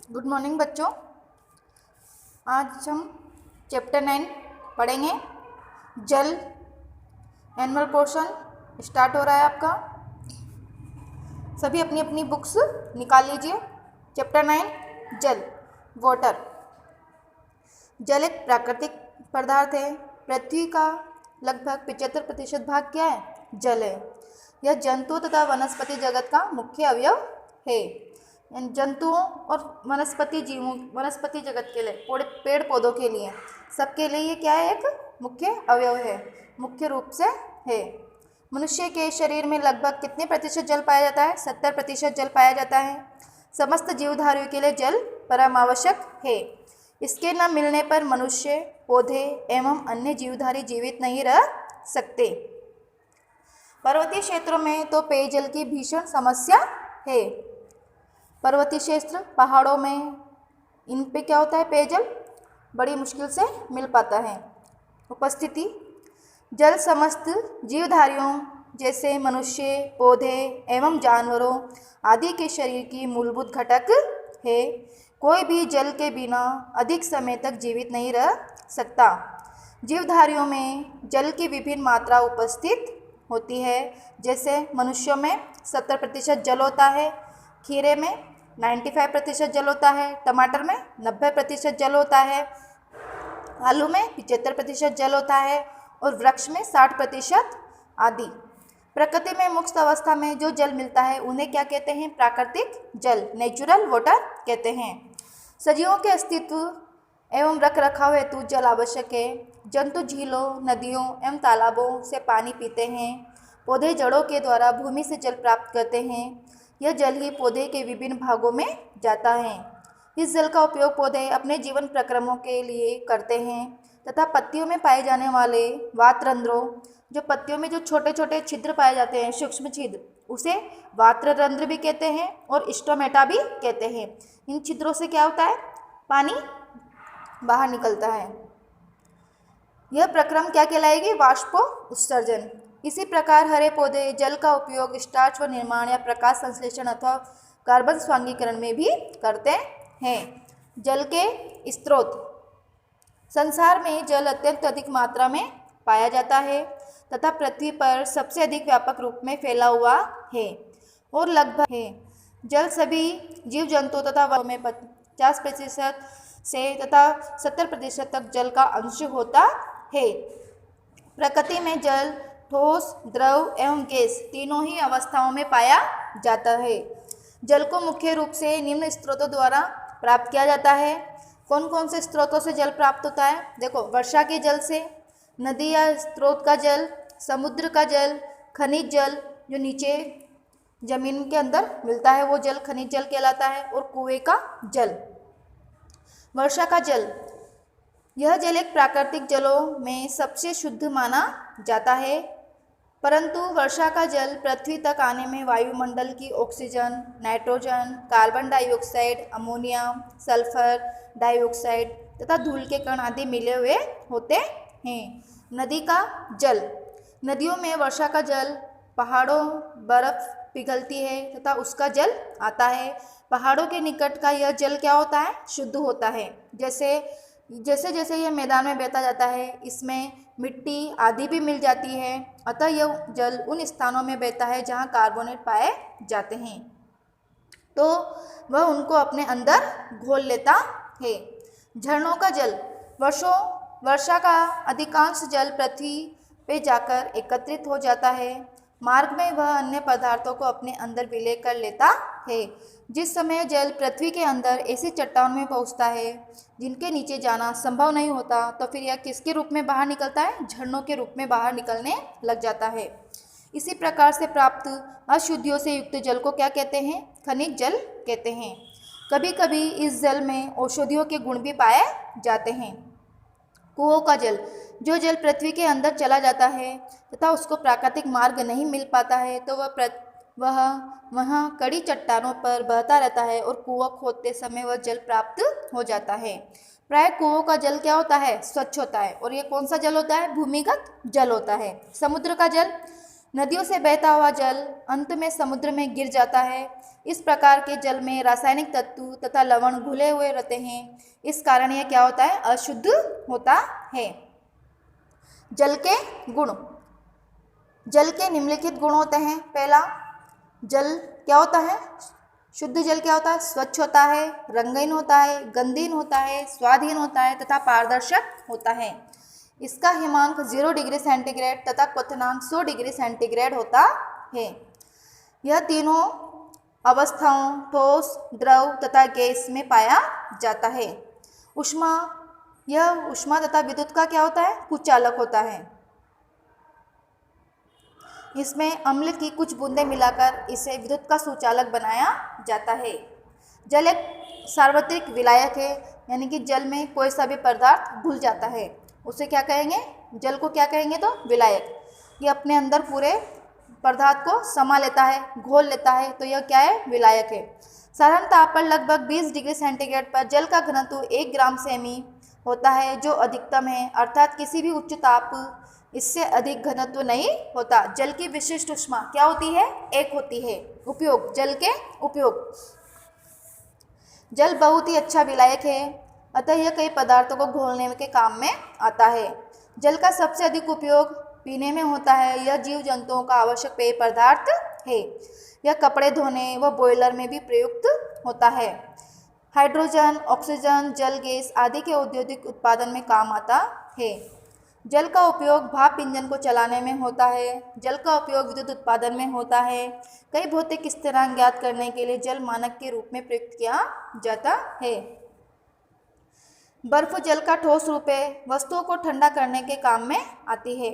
Good morning बच्चों। आज हम चैप्टर 9 पढ़ेंगे। जल एनुअल पोर्शन स्टार्ट हो रहा है आपका। सभी अपनी अपनी बुक्स निकाल लीजिए। चैप्टर 9 जल, वाटर। जल एक प्राकृतिक पदार्थ है। पृथ्वी का लगभग 75% भाग क्या है? जल है। यह जंतु तथा वनस्पति जगत का मुख्य अवयव है। जंतुओं और वनस्पति जगत के लिए, पेड़ पौधों के लिए, सबके लिए ये क्या है? एक मुख्य अवयव है, मुख्य रूप से है। मनुष्य के शरीर में लगभग कितने प्रतिशत जल पाया जाता है? 70% जल पाया जाता है। समस्त जीवधारियों के लिए जल परम आवश्यक है। इसके न मिलने पर मनुष्य, पौधे एवं अन्य जीवधारी जीवित नहीं रह सकते। पर्वतीय क्षेत्रों में तो पेयजल की भीषण समस्या है। पर्वतीय क्षेत्र, पहाड़ों में इन पे क्या होता है? पेयजल बड़ी मुश्किल से मिल पाता है। उपस्थिति, जल समस्त जीवधारियों जैसे मनुष्य, पौधे एवं जानवरों आदि के शरीर की मूलभूत घटक है। कोई भी जल के बिना अधिक समय तक जीवित नहीं रह सकता। जीवधारियों में जल की विभिन्न मात्रा उपस्थित होती है। जैसे मनुष्यों में 70% जल होता है, खीरे में 95% जल होता है, टमाटर में 90% जल होता है, आलू में 75% जल होता है और वृक्ष में 60% आदि। प्रकृति में मुक्त अवस्था में जो जल मिलता है उन्हें क्या कहते हैं? प्राकृतिक जल, नेचुरल वाटर कहते हैं। सजीवों के अस्तित्व एवं रख रखाव हेतु जल आवश्यक है। जंतु झीलों, नदियों एवं तालाबों से पानी पीते हैं। पौधे जड़ों के द्वारा भूमि से जल प्राप्त करते हैं। यह जल ही पौधे के विभिन्न भागों में जाता है। इस जल का उपयोग पौधे अपने जीवन प्रक्रमों के लिए करते हैं तथा पत्तियों में पाए जाने वाले वातरंध्रों, जो पत्तियों में जो छोटे छोटे छिद्र पाए जाते हैं, सूक्ष्म छिद्र, उसे वातरंध्र भी कहते हैं और स्टोमेटा भी कहते हैं। इन छिद्रों से क्या होता है? पानी बाहर निकलता है। यह प्रक्रम क्या कहलाएगी? वाष्पो उत्सर्जन। इसी प्रकार हरे पौधे जल का उपयोग स्टार्च व निर्माण या प्रकाश संश्लेषण अथवा कार्बन स्वांगीकरण में भी करते हैं। जल के स्रोत, संसार में जल अत्यंत अधिक मात्रा में पाया जाता है तथा पृथ्वी पर सबसे अधिक व्यापक रूप में फैला हुआ है और लगभग है। जल सभी जीव जंतुओं तथा वनों में 50% से तथा 70% तक जल का अंश होता है। प्रकृति में जल ठोस, द्रव एवं गैस तीनों ही अवस्थाओं में पाया जाता है। जल को मुख्य रूप से निम्न स्रोतों द्वारा प्राप्त किया जाता है। कौन कौन से स्रोतों से जल प्राप्त होता है? देखो, वर्षा के जल से, नदी या स्रोत का जल, समुद्र का जल, खनिज जल जो नीचे जमीन के अंदर मिलता है वो जल खनिज जल कहलाता है, और कुएं का जल। वर्षा का जल, यह जल एक प्राकृतिक जलों में सबसे शुद्ध माना जाता है, परंतु वर्षा का जल पृथ्वी तक आने में वायुमंडल की oxygen, nitrogen, carbon dioxide, ammonia, sulphur dioxide तथा धूल के कण आदि मिले हुए होते हैं। नदी का जल, नदियों में वर्षा का जल, पहाड़ों बर्फ पिघलती है तथा उसका जल आता है। पहाड़ों के निकट का यह जल क्या होता है? शुद्ध होता है। जैसे जैसे यह मैदान में बहता जाता है इसमें मिट्टी आदि भी मिल जाती है, अतः यह जल उन स्थानों में बहता है जहाँ कार्बोनेट पाए जाते हैं, तो वह उनको अपने अंदर घोल लेता है। झरनों का जल, वर्षा का अधिकांश जल पृथ्वी पे जाकर एकत्रित हो जाता है। मार्ग में वह अन्य पदार्थों को अपने अंदर विलय कर लेता है। जिस समय जल पृथ्वी के अंदर ऐसी चट्टानों में पहुंचता है जिनके नीचे जाना संभव नहीं होता, तो फिर यह किसके रूप में बाहर निकलता है? झरनों के रूप में बाहर निकलने लग जाता है। इसी प्रकार से प्राप्त अशुद्धियों से युक्त जल को क्या कहते हैं? खनिज जल कहते हैं। कभी कभी इस जल में औषधियों के गुण भी पाए जाते हैं। कुओं का जल, जो जल पृथ्वी के अंदर चला जाता है तथा उसको प्राकृतिक मार्ग नहीं मिल पाता है, तो वह वहाँ कड़ी चट्टानों पर बहता रहता है और कुआं खोदते समय वह जल प्राप्त हो जाता है। प्राय कुओं का जल क्या होता है? स्वच्छ होता है। और ये कौन सा जल होता है? भूमिगत जल होता है। समुद्र का जल, नदियों से बहता हुआ जल अंत में समुद्र में गिर जाता है। इस प्रकार के जल में रासायनिक तत्व तथा लवण घुले हुए रहते हैं। इस कारण यह क्या होता है? अशुद्ध होता है। जल के गुण। जल के निम्नलिखित गुण होते हैं। पहला, जल क्या होता है? शुद्ध जल क्या होता है? स्वच्छ होता है, रंगहीन होता है, गंधहीन होता है, स्वादहीन होता है तथा पारदर्शक होता है। इसका हिमांक 0 डिग्री सेंटीग्रेड तथा क्वथनांक 100 डिग्री सेंटीग्रेड होता है। यह तीनों अवस्थाओं ठोस, द्रव तथा गैस में पाया जाता है। ऊष्मा, यह ऊष्मा तथा विद्युत का क्या होता है? कुचालक होता है। इसमें अम्ल की कुछ बूंदें मिलाकर इसे विद्युत का सुचालक बनाया जाता है। जल एक सार्वत्रिक विलायक है, यानी कि जल में कोई सा भी पदार्थ घुल जाता है उसे क्या कहेंगे? जल को क्या कहेंगे? तो विलायक। ये अपने अंदर पूरे पदार्थ को समा लेता है, घोल लेता है, तो यह क्या है? विलायक है। साधारण ताप पर लगभग 20 डिग्री सेंटीग्रेड पर जल का घनत्व 1 ग्राम सेमी होता है, जो अधिकतम है, अर्थात किसी भी उच्च ताप इससे अधिक घनत्व नहीं होता। जल की विशिष्ट ऊष्मा क्या होती है? 1 होती है। उपयोग, जल के उपयोग। जल बहुत ही अच्छा विलायक है, अतः यह कई पदार्थों को घोलने के काम में आता है। जल का सबसे अधिक उपयोग पीने में होता है। यह जीव जंतुओं का आवश्यक पेय पदार्थ है। यह कपड़े धोने व बॉयलर में भी प्रयुक्त होता है। हाइड्रोजन, ऑक्सीजन, जल गैस आदि के औद्योगिक उत्पादन में काम आता है। जल का उपयोग भाप इंजन को चलाने में होता है। जल का उपयोग विद्युत उत्पादन में होता है। कई भौतिक स्थिरांक ज्ञात करने के लिए जल मानक के रूप में प्रयुक्त किया जाता है। बर्फ जल का ठोस रूप है, वस्तुओं को ठंडा करने के काम में आती है।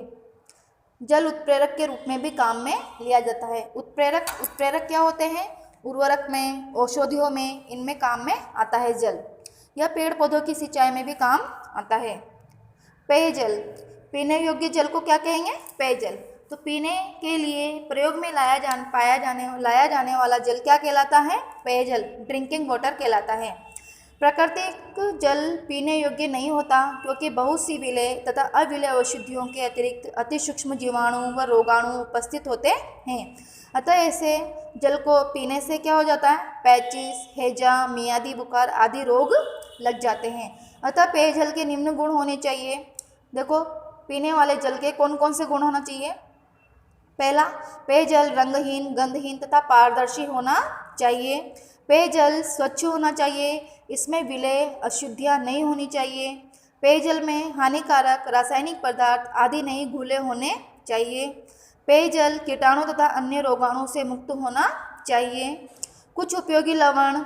जल उत्प्रेरक के रूप में भी काम में लिया जाता है। उत्प्रेरक क्या होते हैं? उर्वरक में, औषधियों में, इनमें काम में आता है जल। यह पेड़ पौधों की सिंचाई में भी काम आता है। पेयजल, पीने योग्य जल को क्या कहेंगे? पेयजल। तो पीने के लिए प्रयोग में लाया जाने वाला जल क्या कहलाता है? पेयजल, ड्रिंकिंग वाटर कहलाता है। प्राकृतिक जल पीने योग्य नहीं होता, क्योंकि बहुत सी विलेय तथा अविलेय औषधियों के अतिरिक्त अति सूक्ष्म जीवाणु व रोगाणु उपस्थित होते हैं। अतः ऐसे जल को पीने से क्या हो जाता है? पैचिस, हैजा, मियादी बुखार आदि रोग लग जाते हैं। अतः पेयजल के निम्न गुण होने चाहिए। देखो, पीने वाले जल के कौन कौन से गुण होना चाहिए? पहला, पेयजल रंगहीन, गंधहीन तथा पारदर्शी होना चाहिए। पेयजल स्वच्छ होना चाहिए, इसमें विलेय अशुद्धियाँ नहीं होनी चाहिए। पेयजल में हानिकारक रासायनिक पदार्थ आदि नहीं घुले होने चाहिए। पेयजल कीटाणु तथा अन्य रोगाणु से मुक्त होना चाहिए। कुछ उपयोगी लवण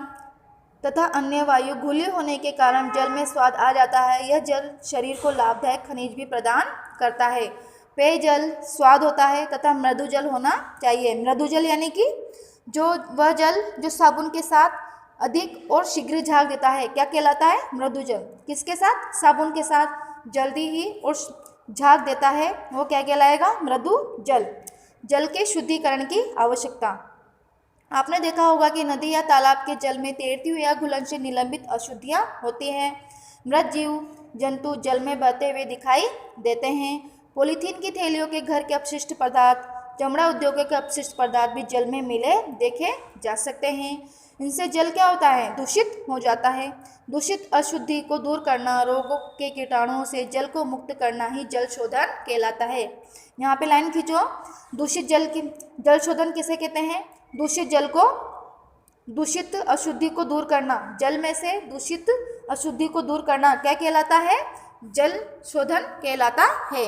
तथा अन्य वायु घुली होने के कारण जल में स्वाद आ जाता है। यह जल शरीर को लाभदायक खनिज भी प्रदान करता है। पेयजल स्वाद होता है तथा मृदु जल होना चाहिए। मृदु जल यानी कि वह जल जो साबुन के साथ अधिक और शीघ्र झाग देता है, क्या कहलाता है? मृदु जल। किसके साथ? साबुन के साथ जल्दी ही और झाग देता है, वो क्या कहलाएगा? मृदु जल। जल के शुद्धिकरण की आवश्यकता। आपने देखा होगा कि नदी या तालाब के जल में तैरती हुई या घुलनशील निलंबित अशुद्धियाँ होती हैं। मृत जीव जंतु जल में बहते हुए दिखाई देते हैं। पॉलीथीन की थैलियों के घर के अपशिष्ट पदार्थ, चमड़ा उद्योगों के अपशिष्ट पदार्थ भी जल में मिले देखे जा सकते हैं। इनसे जल क्या होता है? दूषित हो जाता है। दूषित अशुद्धि को दूर करना, रोगों के कीटाणुओं से जल को मुक्त करना ही जल शोधन कहलाता है। यहाँ पे लाइन खींचो। जल शोधन किसे कहते हैं? दूषित जल को, दूषित अशुद्धि को दूर करना, जल में से दूषित अशुद्धि को दूर करना क्या कहलाता है? जल शोधन कहलाता है।